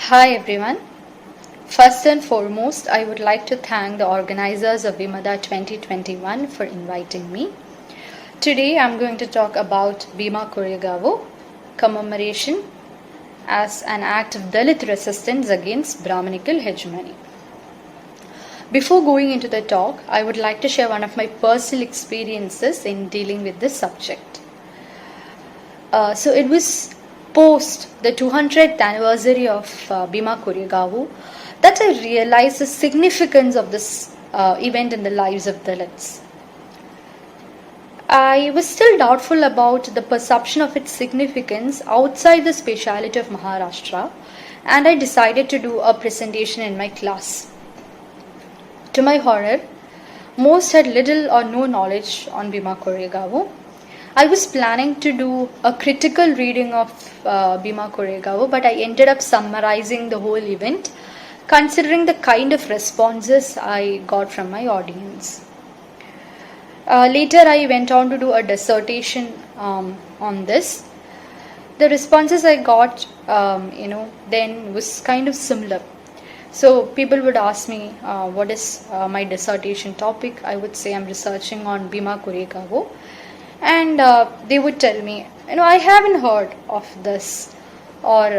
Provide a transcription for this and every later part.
Hi everyone. First and foremost, I would like to thank the organizers of Vimatha 2021 for inviting me. Today I'm going to talk about Bhima Koregaon, Commemoration as an act of Dalit resistance against Brahminical hegemony. Before going into the talk, I would like to share one of my personal experiences in dealing with this subject. So it was post the 200th anniversary of Bhima Koregaon that I realized the significance of this event in the lives of Dalits. I was still doubtful about the perception of its significance outside the speciality of Maharashtra, and I decided to do a presentation in my class. To my horror, most had little or no knowledge on Bhima Koregaon. I was planning to do a critical reading of Bhima Koregaon, but I ended up summarizing the whole event, considering the kind of responses I got from my audience. Later, I went on to do a dissertation on this. The responses I got, then was kind of similar. So people would ask me, what is my dissertation topic? I would say I'm researching on Bhima Koregaon. And they would tell me, I haven't heard of this, or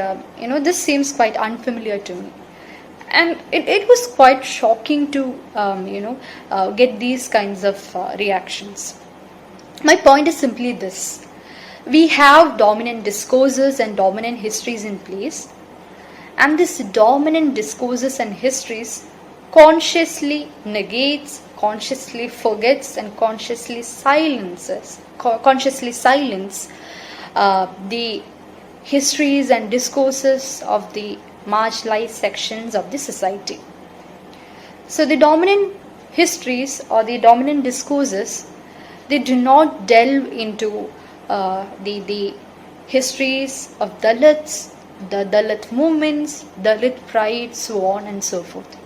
this seems quite unfamiliar to me. And it was quite shocking to get these kinds of reactions. My point is simply this: we have dominant discourses and dominant histories in place, and this dominant discourses and histories consciously negates, consciously forgets, and consciously silence the histories and discourses of the marginalized sections of the society. So the dominant histories or the dominant discourses, they do not delve into the histories of Dalits, the Dalit movements, Dalit pride, so on and so forth.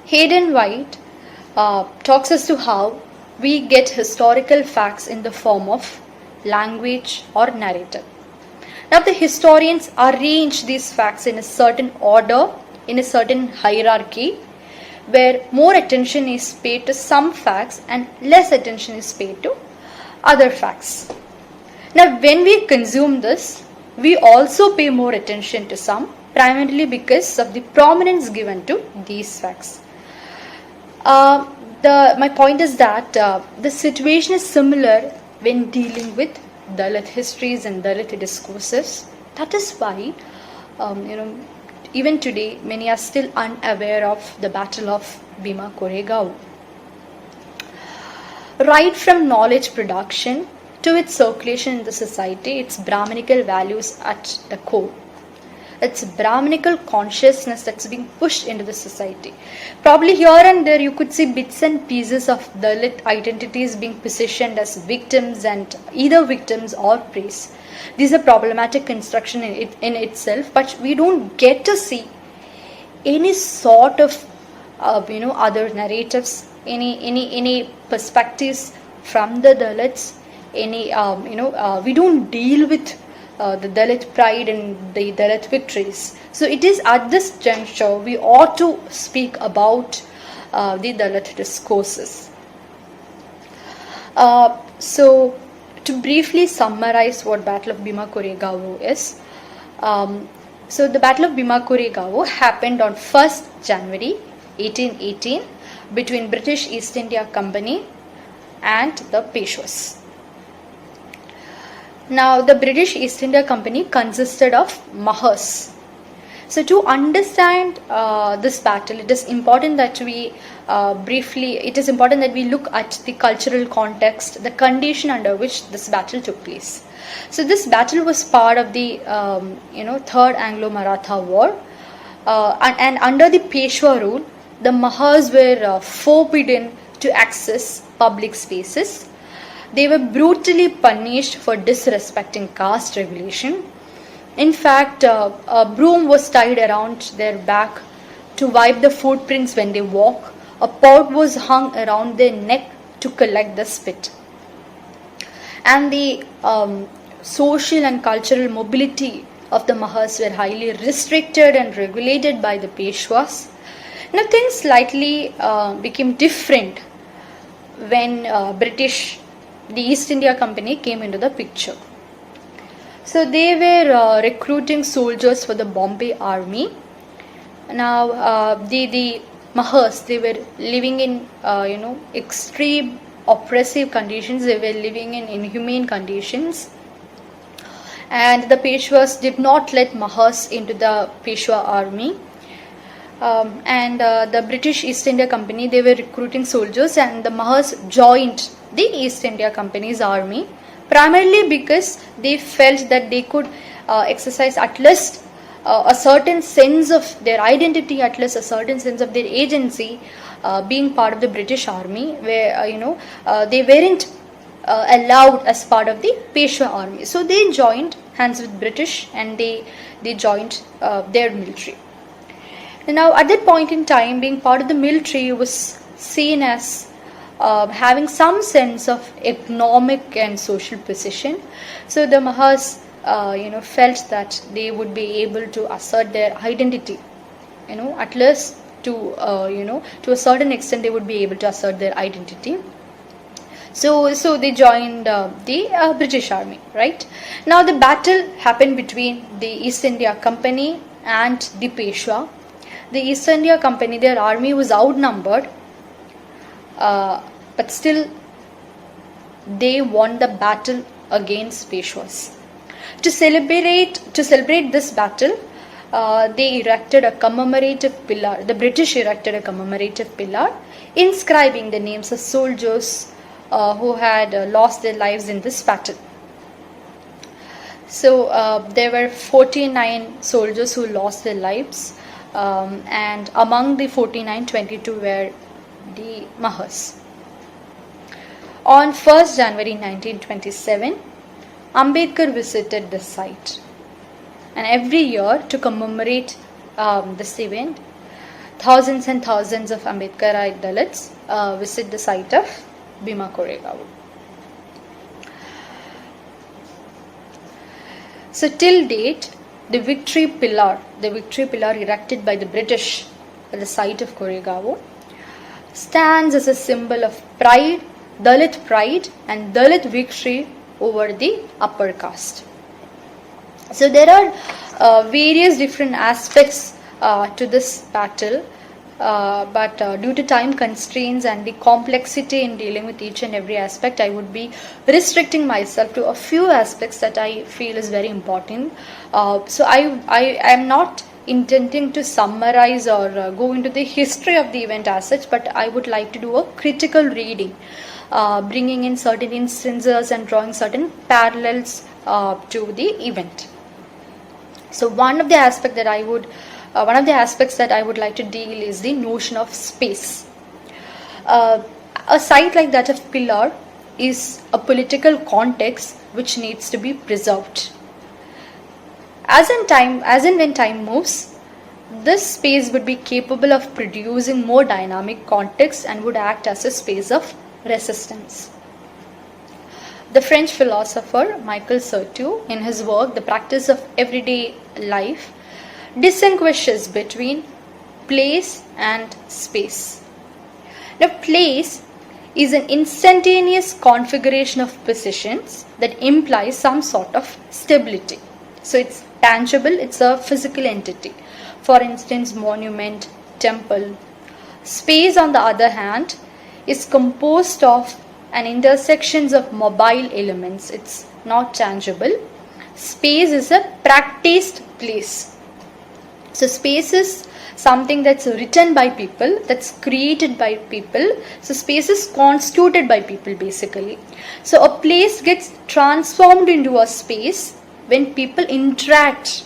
Hayden White talks as to how we get historical facts in the form of language or narrative. Now, the historians arrange these facts in a certain order, in a certain hierarchy, where more attention is paid to some facts and less attention is paid to other facts. Now, when we consume this, we also pay more attention to some, primarily because of the prominence given to these facts. My point is that the situation is similar when dealing with Dalit histories and Dalit discourses. That is why, even today, many are still unaware of the Battle of Bhima Koregaon. Right from knowledge production to its circulation in the society, its Brahminical values at the core. It's Brahminical consciousness that's being pushed into the society. Probably here and there you could see bits and pieces of Dalit identities being positioned as victims, and either victims or praise. These are problematic construction in itself, but we don't get to see any sort of other narratives, any perspectives from the Dalits. We don't deal with the Dalit pride and the Dalit victories. So it is at this juncture we ought to speak about the Dalit discourses. So to briefly summarize what Battle of Bhima Koregaon is, so the Battle of Bhima Koregaon happened on 1st January 1818 between British East India Company and the Peshwas. Now, the British East India Company consisted of Mahars. So, to understand this battle, it is important that we look at the cultural context, the condition under which this battle took place. So, this battle was part of the Third Anglo-Maratha War, and under the Peshwa rule, the Mahars were forbidden to access public spaces. They were brutally punished for disrespecting caste regulation. In fact, a broom was tied around their back to wipe the footprints when they walk. A pot was hung around their neck to collect the spit. And the social and cultural mobility of the Mahas were highly restricted and regulated by the Peshwas. Now things slightly became different when the East India Company came into the picture. So they were recruiting soldiers for the Bombay army. Now the Mahas, they were living in extreme oppressive conditions. They were living in inhumane conditions, and the Peshwas did not let Mahas into the Peshwa army. The British East India Company, they were recruiting soldiers, and the Mahas joined the East India Company's army, primarily because they felt that they could exercise at least a certain sense of their identity, at least a certain sense of their agency, being part of the British army, where they weren't allowed as part of the Peshwa army. So they joined hands with British, and they joined their military. Now at that point in time, being part of the military was seen as having some sense of economic and social position. So the Mahas felt that they would be able to assert their identity, at least to a certain extent they would be able to assert their identity. So they joined the British army, right? Now the battle happened between the East India Company and the Peshwa. The East India Company, their army was outnumbered, but still they won the battle against Peshwas. To celebrate this battle, they erected a commemorative pillar. The British erected a commemorative pillar inscribing the names of soldiers who had lost their lives in this battle. So there were 49 soldiers who lost their lives, and among the 49, 22 were the Mahas. On 1st January 1927, Ambedkar visited the site, and every year to commemorate this event, thousands and thousands of Ambedkarite Dalits visit the site of Bhima Koregaon. So till date, the victory pillar erected by the British at the site of Koregaon stands as a symbol of pride, Dalit pride and Dalit victory over the upper caste. So there are various different aspects to this battle, but due to time constraints and the complexity in dealing with each and every aspect, I would be restricting myself to a few aspects that I feel is very important. So I am not intending to summarize or go into the history of the event as such, but I would like to do a critical reading, bringing in certain instances and drawing certain parallels to the event. So one of the aspects that I would like to deal is the notion of space. A site like that of pillar is a political context which needs to be preserved. As and when time moves, this space would be capable of producing more dynamic context and would act as a space of resistance. The French philosopher Michel Sertu, in his work The Practice of Everyday Life, distinguishes between place and space. Now, place is an instantaneous configuration of positions that implies some sort of stability. So it's tangible, it's a physical entity. For instance, monument, temple. Space, on the other hand, is composed of an intersections of mobile elements. It's not tangible. Space is a practiced place. So space is something that's written by people, that's created by people. So space is constituted by people basically. So a place gets transformed into a space when people interact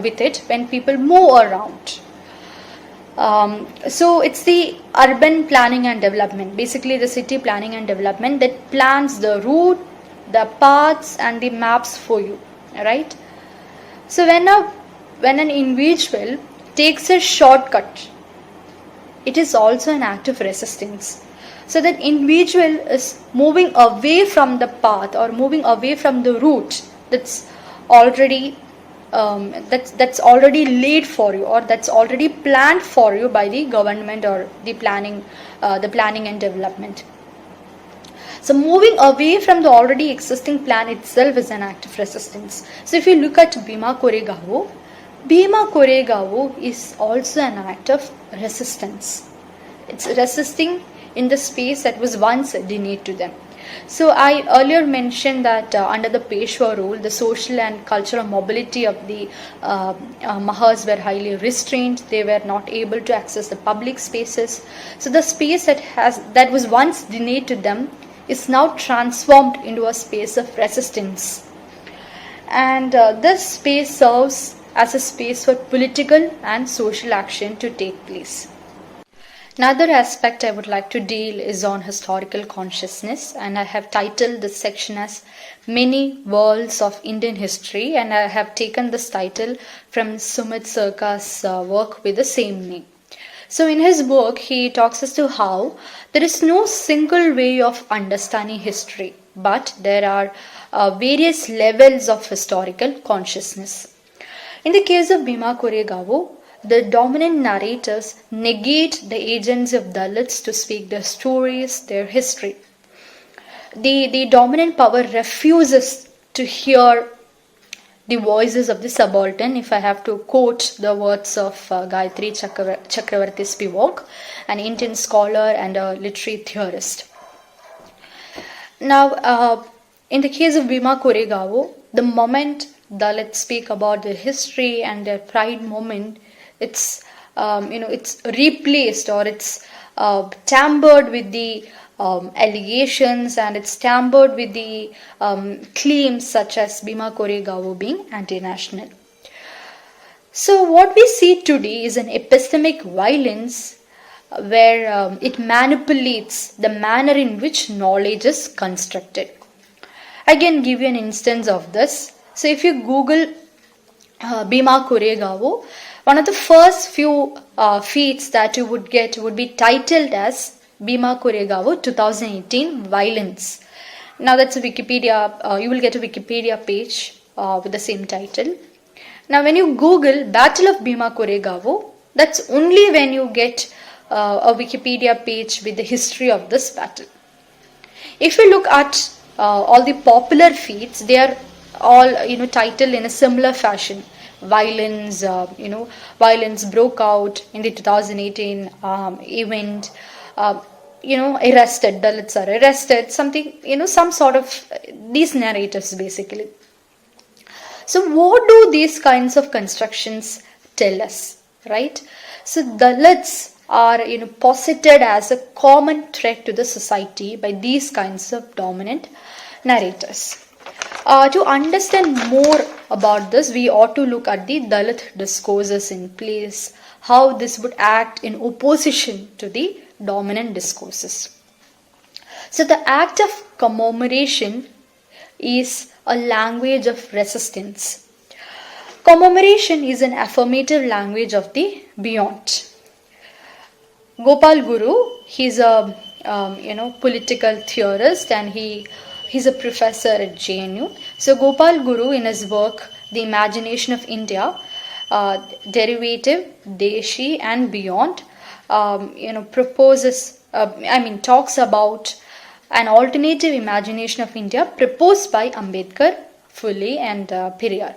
with it, when people move around. So it's the urban planning and development, basically the city planning and development, that plans the route, the paths and the maps for you, right? So when an individual takes a shortcut, it is also an act of resistance. So that individual is moving away from the path or moving away from the route that's already that's already laid for you, or that's already planned for you by the government or the planning and development. So moving away from the already existing plan itself is an act of resistance. So if you look at Bhima Koregaon is also an act of resistance. It's resisting in the space that was once denied to them. So I earlier mentioned that under the Peshwa rule, the social and cultural mobility of the Mahas were highly restrained. They were not able to access the public spaces. So the space that was once denied to them is now transformed into a space of resistance. And this space serves as a space for political and social action to take place. Another aspect I would like to deal is on historical consciousness, and I have titled this section as Many Worlds of Indian History, and I have taken this title from Sumit Sarkar's work with the same name. So in his book, he talks as to how there is no single way of understanding history, but there are various levels of historical consciousness. In the case of Bhima Koregaon, the dominant narrators negate the agency of Dalits to speak their stories, their history. The dominant power refuses to hear the voices of the subaltern, if I have to quote the words of Gayatri Chakravarti Spivak, an Indian scholar and a literary theorist. Now, in the case of Bhima Koregaon, the moment Dalits speak about their history and their pride moment, it's replaced, or it's tampered with the allegations, and it's tampered with the claims such as Bhima Koregaon being anti-national. So what we see today is an epistemic violence where it manipulates the manner in which knowledge is constructed. I can give you an instance of this. So if you Google Bhima Koregaon, one of the first few feeds that you would get would be titled as Bhima Koregaon 2018 Violence. Now that's a Wikipedia, you will get a Wikipedia page with the same title. Now when you Google Battle of Bhima Koregaon, that's only when you get a Wikipedia page with the history of this battle. If you look at all the popular feeds, they are all titled in a similar fashion. Violence broke out in the 2018 event. Arrested, Dalits are arrested, something, some sort of these narratives basically. So what do these kinds of constructions tell us, right? So Dalits are posited as a common threat to the society by these kinds of dominant narrators. To understand more about this, we ought to look at the Dalit discourses in place, how this would act in opposition to the dominant discourses. So the act of commemoration is a language of resistance. Commemoration is an affirmative language of the beyond. Gopal Guru, he's a political theorist, and he's a professor at JNU. So Gopal Guru, in his work The Imagination of India, Derivative, Deshi and Beyond, talks about an alternative imagination of India proposed by Ambedkar, Phule and Periyar.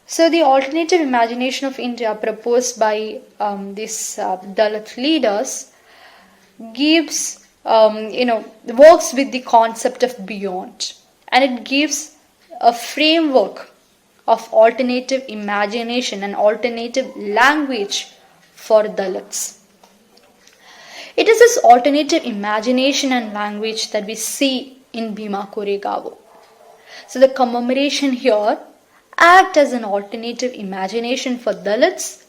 So the alternative imagination of India proposed by these Dalit leaders gives, works with the concept of beyond, and it gives a framework of alternative imagination and alternative language for Dalits. It is this alternative imagination and language that we see in Bhima Koregaon. So the commemoration here acts as an alternative imagination for Dalits.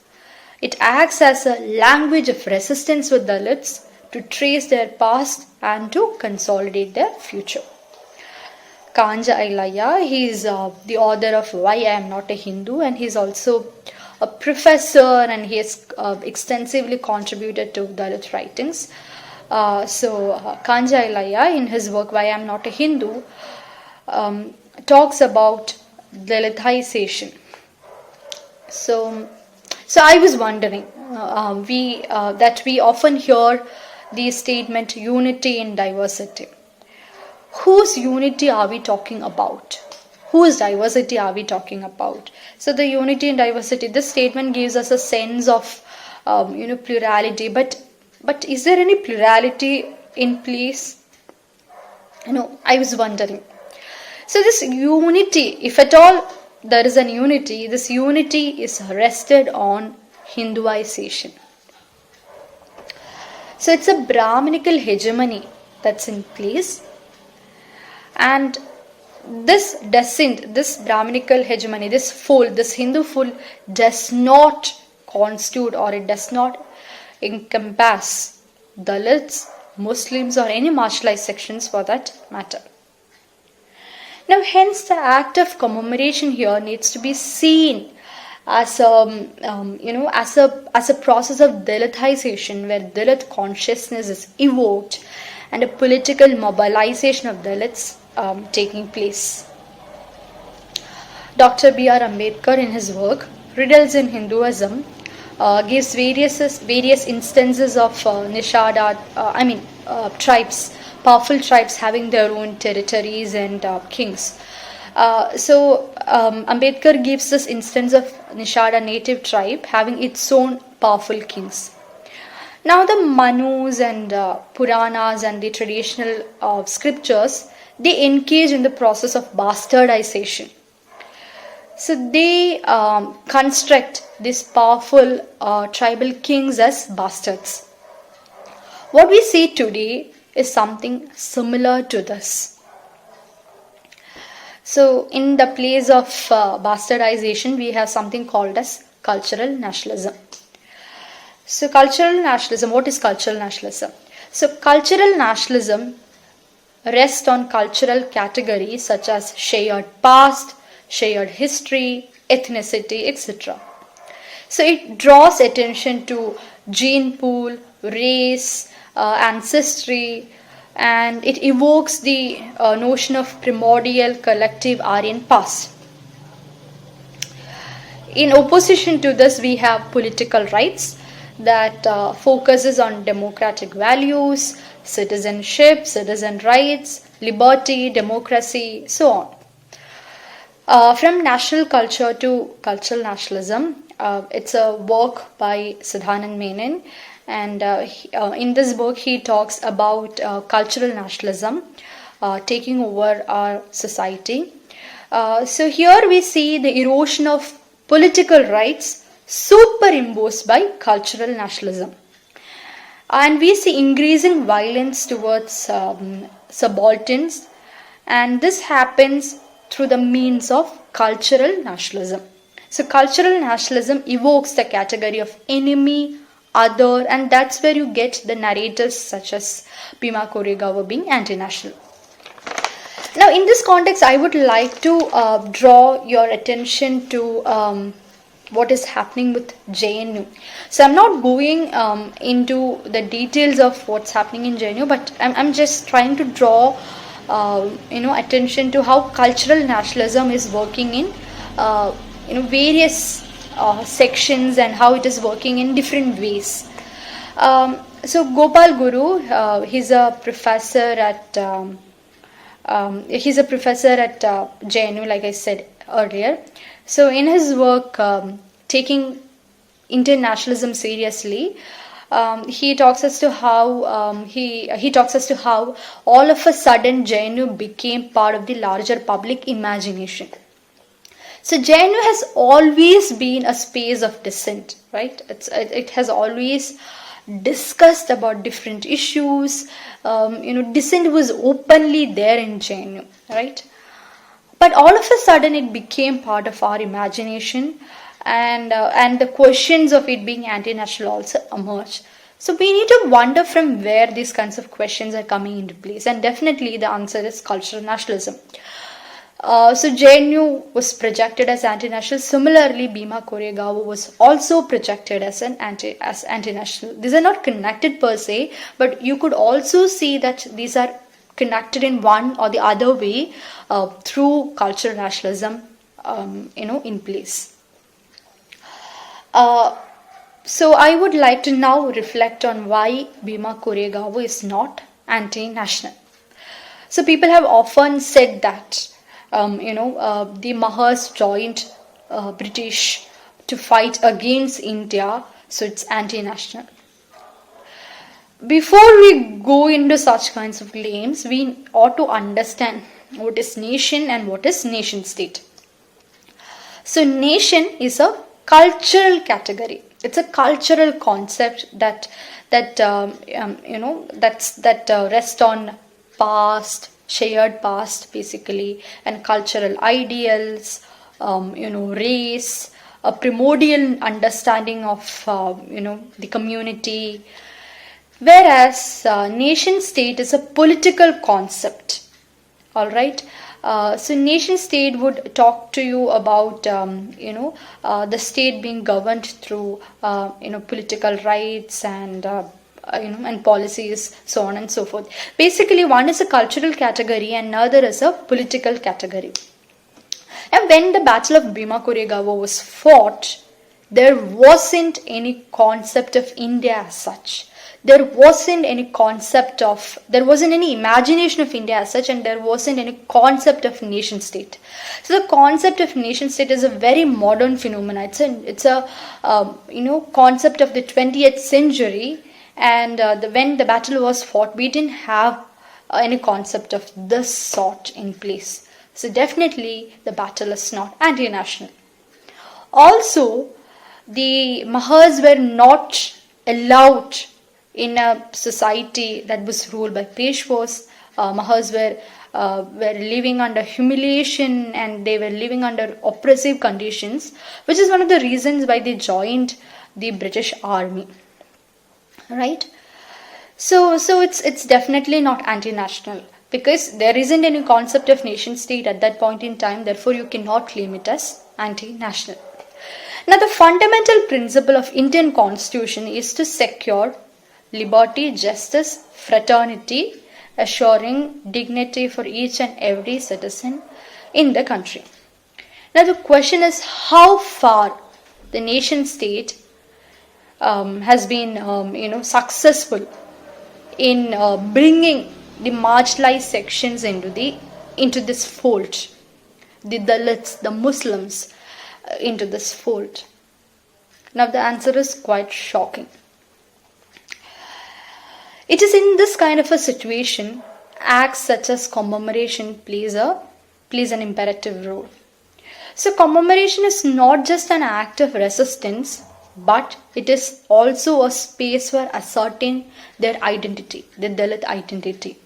It acts as a language of resistance for Dalits to trace their past and to consolidate their future. Kanja Ailaya, he is the author of Why I Am Not a Hindu, and he is also a professor, and he has extensively contributed to Dalit writings. Kanja Ailaya, in his work Why I Am Not a Hindu, talks about Dalitization. So, so I was wondering, we often hear the statement unity in diversity. Whose unity are we talking about? Whose diversity are we talking about? So the unity and diversity, this statement gives us a sense of plurality, but is there any plurality in place? I was wondering. So this unity, if at all there is an unity, this unity is rested on Hinduization. So it's a Brahminical hegemony that's in place, and this descent, this Brahminical hegemony, this fold, this Hindu fold does not constitute, or it does not encompass Dalits, Muslims, or any marginalized sections for that matter. Now, hence, the act of commemoration here needs to be seen as a process of Dalitization, where Dalit consciousness is evoked and a political mobilization of Dalits taking place. Dr. B.R. Ambedkar, in his work Riddles in Hinduism, gives various instances of tribes, powerful tribes having their own territories and kings. Ambedkar gives this instance of Nishada native tribe having its own powerful kings. Now the Manus and Puranas and the traditional scriptures, they engage in the process of bastardization. So they construct these powerful tribal kings as bastards. What we see today is something similar to this. So in the place of bastardization, we have something called as cultural nationalism. So cultural nationalism, what is cultural nationalism? So cultural nationalism rests on cultural categories such as shared past, shared history, ethnicity, etc. So it draws attention to gene pool, race, ancestry, and it evokes the notion of primordial collective Aryan past. In opposition to this, we have political rights that focuses on democratic values, citizenship, citizen rights, liberty, democracy, so on. From national culture to cultural nationalism, it's a work by Siddhanand Menon, and in this book he talks about cultural nationalism taking over our society. So here we see the erosion of political rights superimposed by cultural nationalism, and we see increasing violence towards subalterns, and this happens through the means of cultural nationalism. So cultural nationalism evokes the category of enemy, other, and that's where you get the narratives such as Bhima Koregaon being anti-national. Now in this context, I would like to draw your attention to what is happening with JNU. So I'm not going into the details of what's happening in JNU, but I'm just trying to draw attention to how cultural nationalism is working in various sections and how it is working in different ways. So Gopal Guru, he's a professor at JNU, like I said earlier. So in his work, taking internationalism seriously, he talks as to how all of a sudden JNU became part of the larger public imagination. So JNU has always been a space of dissent, right? It has always discussed about different issues. Dissent was openly there in JNU, right? But all of a sudden it became part of our imagination, and the questions of it being anti-national also emerged. So we need to wonder from where these kinds of questions are coming into place, and definitely the answer is cultural nationalism. So JNU was projected as anti-national. Similarly, Bhima Koregaon was also projected as anti-national. These are not connected per se, but you could also see that these are connected in one or the other way through cultural nationalism, in place. Uh, so I would like to now reflect on why Bhima Koregaon is not anti-national. So people have often said that the Mahas joined British to fight against India, so it's anti-national. Before we go into such kinds of claims, we ought to understand what is nation and what is nation state. So nation is a cultural category. It's a cultural concept that rests on shared past basically, and cultural ideals, race, a primordial understanding of the community. Whereas nation state is a political concept. All right. So nation state would talk to you about the state being governed through political rights and and policies, so on and so forth. Basically, one is a cultural category and another is a political category. And when the Battle of Bhima Koregaon was fought, there wasn't any concept of India as such. There wasn't any imagination of India as such, and there wasn't any concept of nation state. So the concept of nation state is a very modern phenomenon. It's a concept of the 20th century, and when the battle was fought, we didn't have any concept of this sort in place. So definitely the battle is not anti-national. Also, the Mahas were not allowed in a society that was ruled by Peshwas. Mahas were living under humiliation and they were living under oppressive conditions, which is one of the reasons why they joined the British Army. Right? So it's definitely not anti-national, because there isn't any concept of nation state at that point in time. Therefore, you cannot claim it as anti-national. Now, the fundamental principle of Indian Constitution is to secure liberty, justice, fraternity, assuring dignity for each and every citizen in the country. Now, the question is how far the nation state has been, successful in bringing the marginalized sections into this fold, the Dalits, the Muslims, into this fold. Now the answer is quite shocking. It is in this kind of a situation acts such as commemoration plays an imperative role. So commemoration is not just an act of resistance, but it is also a space for asserting their identity, the Dalit identity.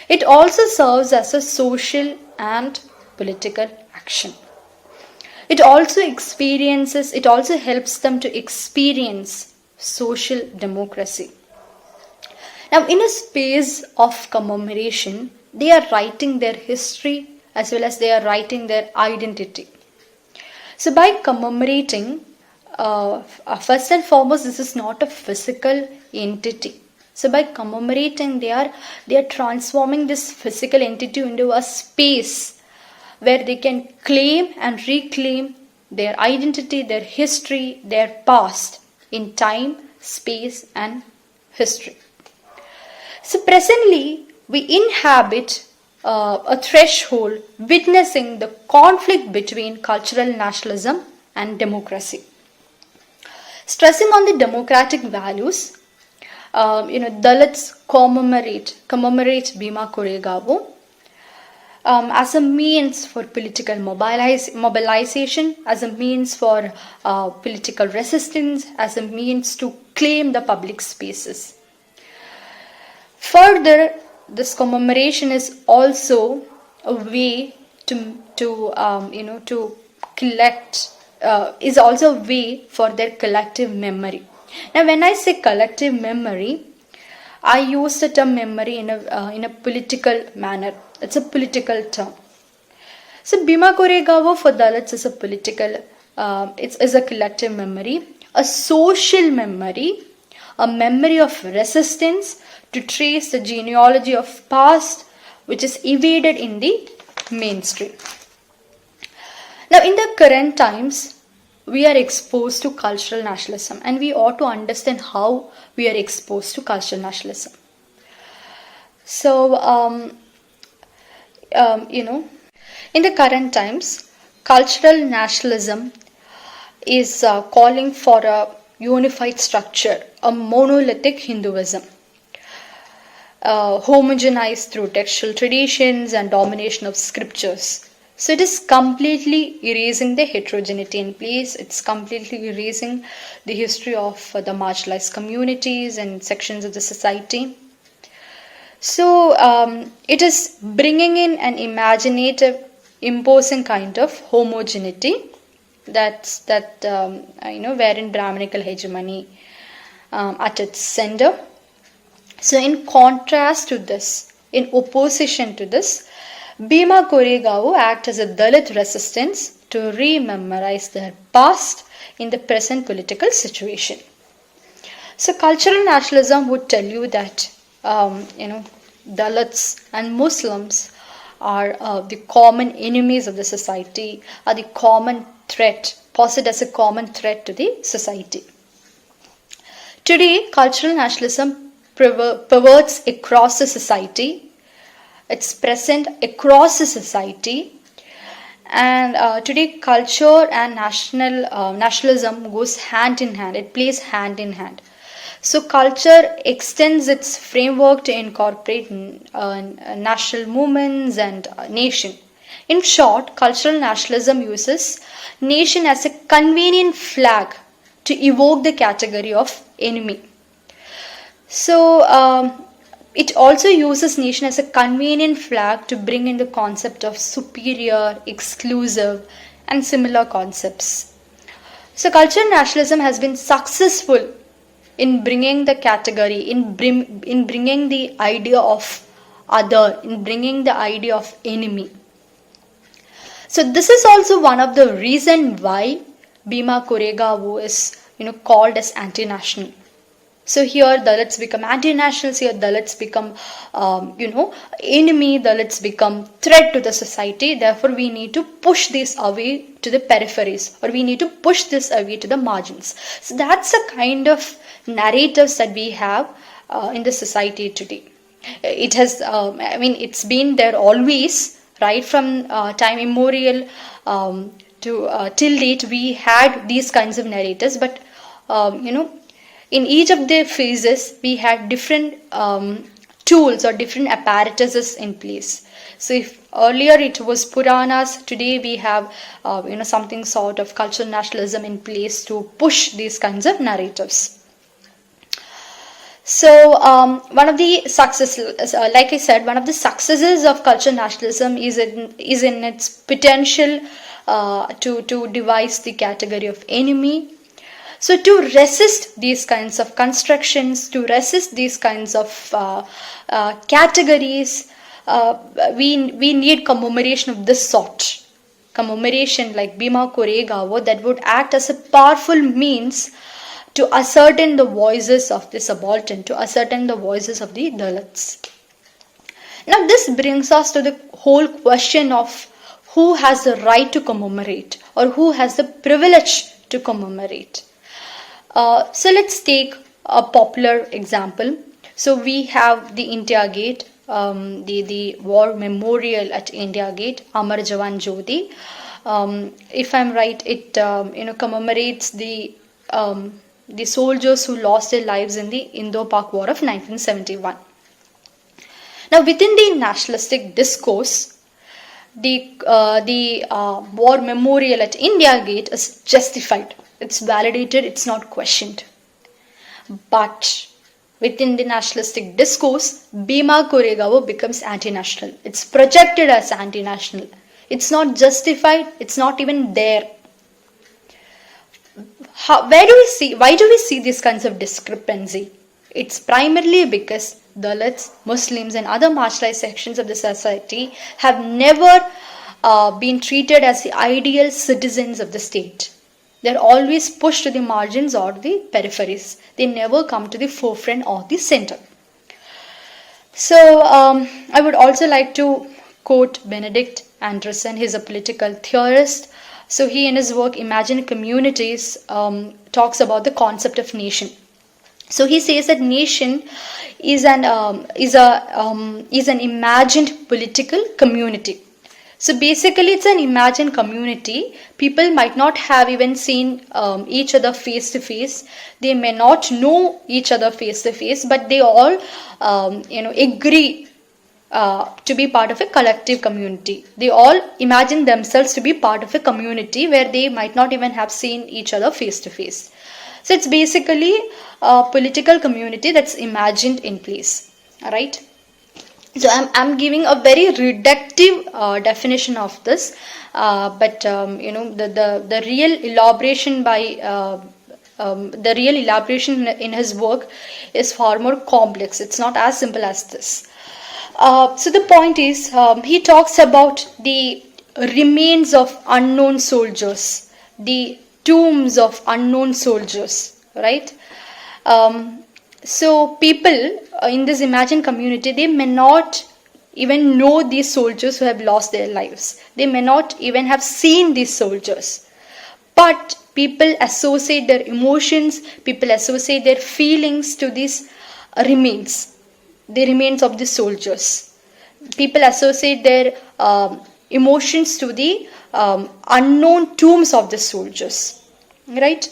It also serves as a social and political action. It also helps them to experience social democracy. Now, in a space of commemoration, they are writing their history as well as they are writing their identity. So by commemorating, first and foremost, this is not a physical entity. So by commemorating, they are transforming this physical entity into a space where they can claim and reclaim their identity, their history, their past in time, space, and history. So presently, we inhabit a threshold witnessing the conflict between cultural nationalism and democracy. Stressing on the democratic values, Dalits commemorate Bhima Koregaon as a means for political mobilization, as a means for political resistance, as a means to claim the public spaces. Further, this commemoration is also a way to collect, is also a way for their collective memory. Now, when I say collective memory, I use the term memory in a political manner. It's a political term. So, Bhima Koregaon for Dalits is a political, it's a collective memory, a social memory, a memory of resistance to trace the genealogy of past which is evaded in the mainstream. Now, in the current times, we are exposed to cultural nationalism, and we ought to understand how we are exposed to cultural nationalism. So, in the current times, cultural nationalism is calling for a unified structure, a monolithic Hinduism, homogenized through textual traditions and domination of scriptures. So it is completely erasing the heterogeneity in place. It's completely erasing the history of the marginalized communities and sections of the society. So it is bringing in an imaginative, imposing kind of homogeneity wherein Brahminical hegemony at its center. So in contrast to this, in opposition to this, Bhima Koregaon act as a Dalit resistance to rememorize their past in the present political situation. So cultural nationalism would tell you that Dalits and Muslims are the common enemies of the society, are the common threat, posed as a common threat to the society. Today, cultural nationalism perverts across the society. It's present across the society, and today culture and nationalism goes hand in hand. It plays hand in hand. So culture extends its framework to incorporate national movements and nation. In short, cultural nationalism uses nation as a convenient flag to evoke the category of enemy. So it also uses nation as a convenient flag to bring in the concept of superior, exclusive, and similar concepts. So cultural nationalism has been successful in bringing the category, in bringing the idea of other, in bringing the idea of enemy. So this is also one of the reason why Bhima Koregaon is called as anti-national. So here Dalits become anti-nationals, here Dalits become enemy, Dalits become threat to the society. Therefore we need to push this away to the peripheries, or we need to push this away to the margins. So that's a kind of narratives that we have in the society today. It has, it's been there always, right from time immemorial to till date. We had these kinds of narratives, but in each of the phases we had different tools or different apparatuses in place. So if earlier it was Puranas, today we have something sort of cultural nationalism in place to push these kinds of narratives. So one of the successes, like I said, one of the successes of cultural nationalism is in its potential to devise the category of enemy. So to resist these kinds of constructions, to resist these kinds of categories, we need commemoration of this sort. Commemoration like Bhima Koregaon that would act as a powerful means to ascertain the voices of the subaltern, to ascertain the voices of the Dalits. Now this brings us to the whole question of who has the right to commemorate, or who has the privilege to commemorate. So let's take a popular example. So we have the India Gate, the war memorial at India Gate, Amar Jawan Jyoti. If I'm right, it commemorates the soldiers who lost their lives in the Indo-Pak War of 1971. Now, within the nationalistic discourse, the war memorial at India Gate is justified. It's validated. It's not questioned. But within the nationalistic discourse, Bhima Koregaon becomes anti-national. It's projected as anti-national. It's not justified. It's not even there. Why do we see this kinds of discrepancy? It's primarily because Dalits, Muslims and other marginalized sections of the society have never been treated as the ideal citizens of the state. They're always pushed to the margins or the peripheries. They never come to the forefront or the center. So I would also like to quote Benedict Anderson. He's a political theorist. So he, in his work Imagined Communities, talks about the concept of nation. So he says that nation is an imagined political community. So basically, it's an imagined community. People might not have even seen each other face to face. They may not know each other face to face, but they all, agree to be part of a collective community. They all imagine themselves to be part of a community where they might not even have seen each other face to face. So it's basically a political community that's imagined in place. All right. So I'm giving a very reductive definition of this, but the real elaboration in his work is far more complex. It's not as simple as this. So the point is, he talks about the remains of unknown soldiers, the tombs of unknown soldiers, right? So people in this imagined community, they may not even know these soldiers who have lost their lives. They may not even have seen these soldiers. But people associate their emotions, people associate their feelings to these remains, the remains of the soldiers. People associate their emotions to the unknown tombs of the soldiers, right?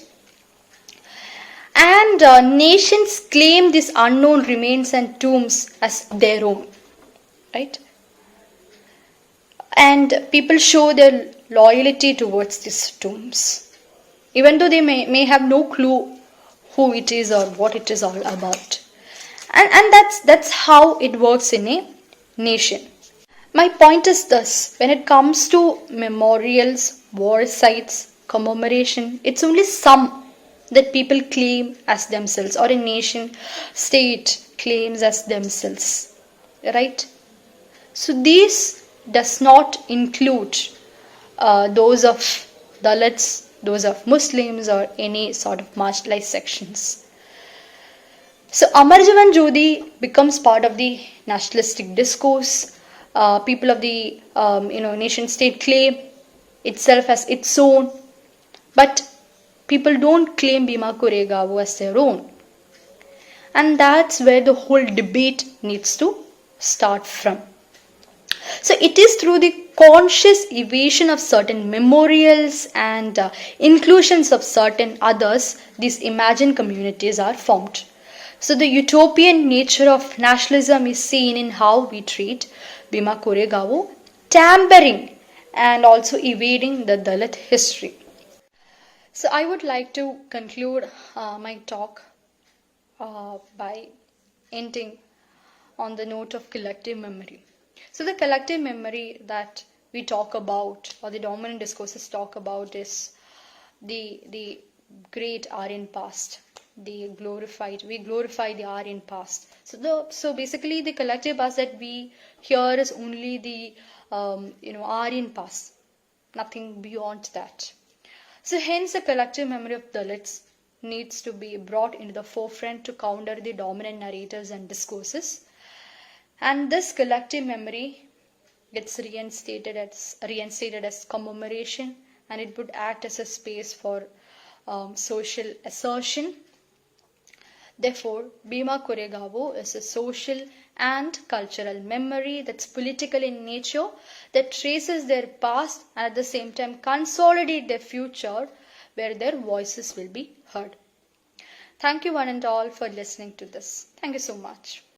And nations claim these unknown remains and tombs as their own, right? And people show their loyalty towards these tombs, even though they may have no clue who it is or what it is all about. And that's how it works in a nation. My point is this: when it comes to memorials, war sites, commemoration, it's only some that people claim as themselves, or a nation state claims as themselves, right? So this does not include those of Dalits, those of Muslims, or any sort of marginalized sections. So Amar Jawan Jyoti becomes part of the nationalistic discourse. People of the nation state claim itself as its own, but people don't claim Bhima Koregaon as their own. And that's where the whole debate needs to start from. So it is through the conscious evasion of certain memorials and inclusions of certain others, these imagined communities are formed. So the utopian nature of nationalism is seen in how we treat Bhima Koregaon, tampering and also evading the Dalit history. So I would like to conclude my talk by ending on the note of collective memory. So the collective memory that we talk about, or the dominant discourses talk about, is the great Aryan past. We glorify the Aryan past. So basically the collective past that we hear is only the Aryan past, nothing beyond that. So hence the collective memory of Dalits needs to be brought into the forefront to counter the dominant narratives and discourses. And this collective memory gets reinstated as commemoration, and it would act as a space for social assertion. Therefore, Bhima Koregaon is a social and cultural memory that's political in nature, that traces their past and at the same time consolidate their future, where their voices will be heard. Thank you one and all for listening to this. Thank you so much.